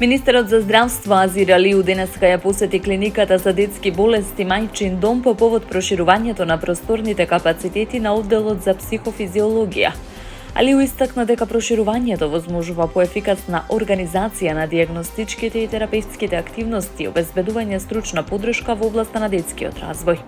Министерот за здравство Азир Алиу денеска ја посети клиниката за детски болести Мајчин дом по повод проширувањето на просторните капацитети на одделот за психофизиологија. Алиу истакна дека проширувањето возможува поефикасна организација на дијагностичките и терапевтските активности и обезбедување стручна поддршка во областа на детскиот развој.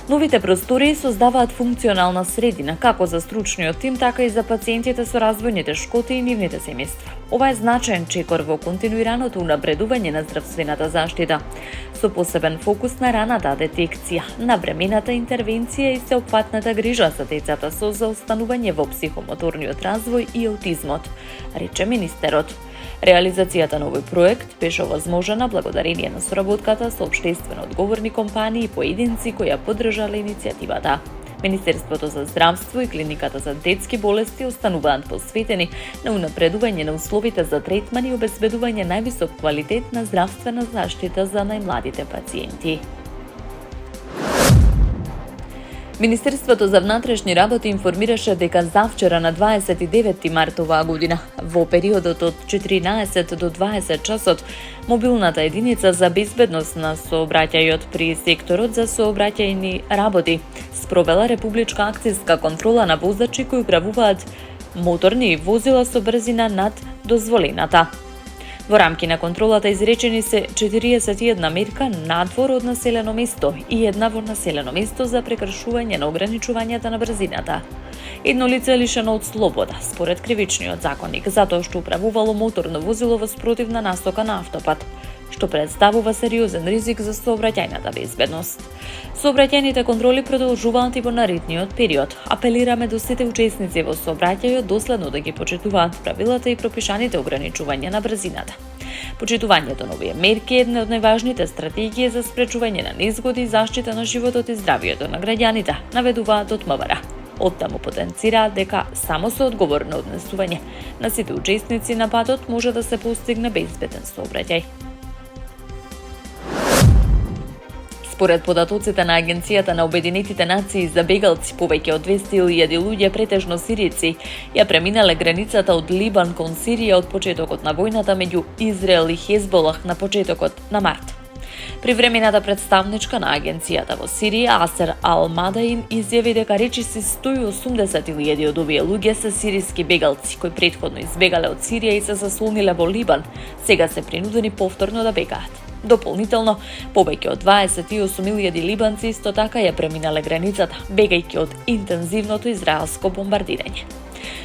Новите простории создаваат функционална средина како за стручниот тим, така и за пациентите со развојни тешкоти и нивните семејства. Ова е значаен чекор во континуираното унапредување на здравствената заштита, со посебен фокус на раната детекција, навремената интервенција и сеопфатната грижа за децата со заостанување во психомоторниот развој и аутизмот, рече министерот. Реализацијата на овој проект беше возможна благодарение на соработката со општествено одговорни компании и поединци кои ја поддржале иницијативата. Министерството за здравство и клиниката за детски болести остануваат посветени на унапредување на условите за третман и обезбедување највисок квалитет на здравствена заштита за најмладите пациенти. Министерството за внатрешни работи информираше дека завчера на 29 март оваа година, во периодот од 14 до 20 часот, мобилната единица за безбедност на сообраќајот при секторот за сообраќајни работи спровела републичка акцијска контрола на возачи кои управуваат моторни возила со брзина над дозволената. Во рамки на контролата изречени се 41 мерка надвор од населено место и една во населено место за прекршување на ограничувањата на брзината. Едно лице е лишено од слобода, според кривичниот законник, затоа што управувало моторно возило во спротивна насока на автопат, што представува сериозен ризик за сообраќајната безбедност. Сообраќајните контроли продолжуваат и во наредниот период. Апелираме до сите учесници во сообраќајот доследно да ги почитуваат правилата и пропишаните ограничувања на брзината. Почитувањето на овие мерки е една од најважните стратегии за спречување на незгоди и заштита на животот и здравието на граѓаните, наведуваат од МВР. Оттаму потенцираат дека само со одговорно однесување на сите учесници на патот може да се постигне безбеден сообраќај. Според податоците на Агенцијата на Обединетите нации за бегалци, повеќе од 200.000 луѓе, претежно сирици, ја преминале границата од Либан кон Сирија од почетокот на војната меѓу Израел и Хезболах на почетокот на март. Привремената представничка на агенцијата во Сирија, Асер Ал-Мадаин, изјави дека речиси 180.000 од овие луѓе се сириски бегалци кои претходно избегале од Сирија и се заслониле во Либан, сега се принудени повторно да бегаат. Дополнително, повеќе од 28.000 либанци исто така ја преминале границата, бегајќи од интензивното израелско бомбардирање.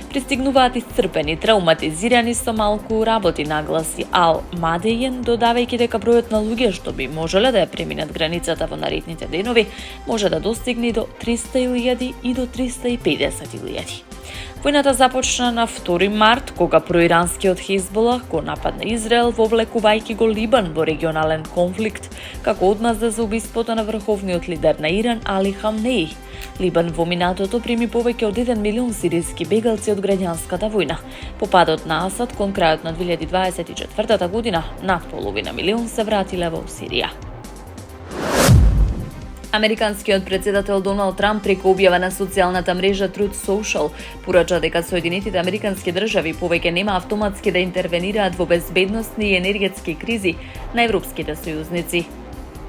Пристигнуваат исцрпени, травматизирани со малку работи, нагласи Ал-Мадејен, додавајќи дека бројот на луѓе што би можеле да ја преминат границата во наредните денови може да достигне до 300.000 и до 350.000. Војната започна на 2 март, кога проиранскиот Хезболах го нападна Израел, вовлекувајќи го Либан во регионален конфликт, како одмазда за убиството на врховниот лидер на Иран Али Хамнеи. Либан во минатото прими повеќе од 1 милион сириски бегалци од граѓанската војна. По падот на Асад кон крајот на 2024 година, над половина милион се вратиле во Сирија. Американскиот председател Доналд Трамп преку објава на социјалната мрежа Truth Social порача дека Соединетите Американски држави повеќе нема автоматски да интервенираат во безбедносни и енергетски кризи на европските сојузници.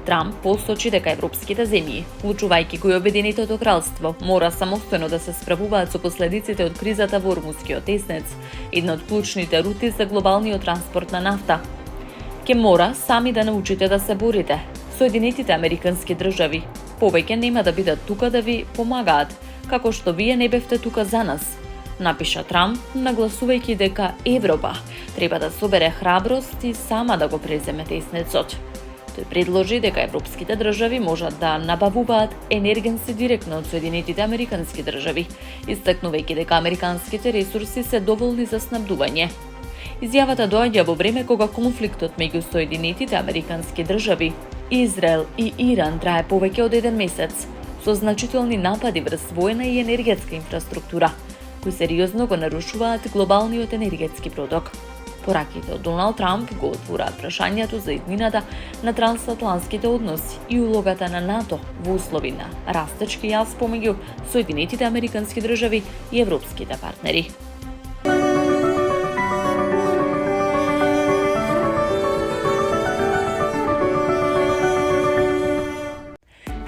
Трамп посочи дека европските земји, вклучувајќи кој Обединетото кралство, мора самостојно да се справуваат со последиците од кризата во Ормускиот теснец, една од клучните рути за глобалниот транспорт на нафта. Ке мора сами да научите да се борите. Соединетите Американски држави повеќе нема да бидат тука да ви помагаат, како што вие не бевте тука за нас, напиша Трамп, нагласувајќи дека Европа треба да собере храброст и сама да го преземе теснецот. Тој предложи дека европските држави можат да набавуваат енергенси директно од Соединетите Американски држави, истакнувајќи дека американските ресурси се доволни за снабдување. Изјавата доаѓа во време кога конфликтот меѓу Соединетите Американски држави, Израел и Иран трае повеќе од 1 месец, со значителни напади врз војна и енергетска инфраструктура, кои сериозно го нарушуваат глобалниот енергетски проток. Пораките од Доналд Трамп го отвораат прашањето за иднината на трансатлантските односи и улогата на НАТО во услови на растечки јаз помеѓу Соединетите Американски држави и европските партнери.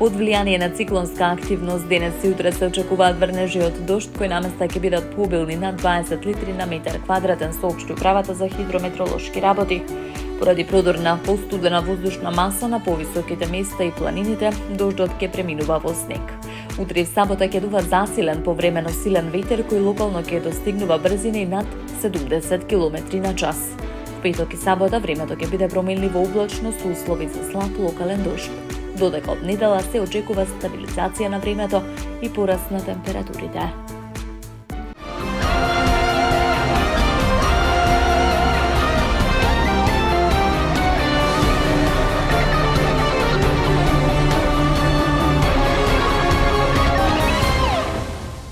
Под влијание на циклонска активност, денес и утре се очекуваат врнежи од дожд, кои наместа ќе бидат пообилни над 20 литри на метар квадратен, соопшти управата за хидрометролошки работи. Поради продор на постудена воздушна маса на повисоките места и планините, дождот ќе преминува во снег. Утре и в сабота ќе дува засилен повремено силен ветер кој локално ќе достигнува брзини над 70 км на час. В петок и сабота времето ќе биде променливо облачно со услови за слаб локален дожд. Додека од недела се очекува стабилизација на времето и пораст на температурите.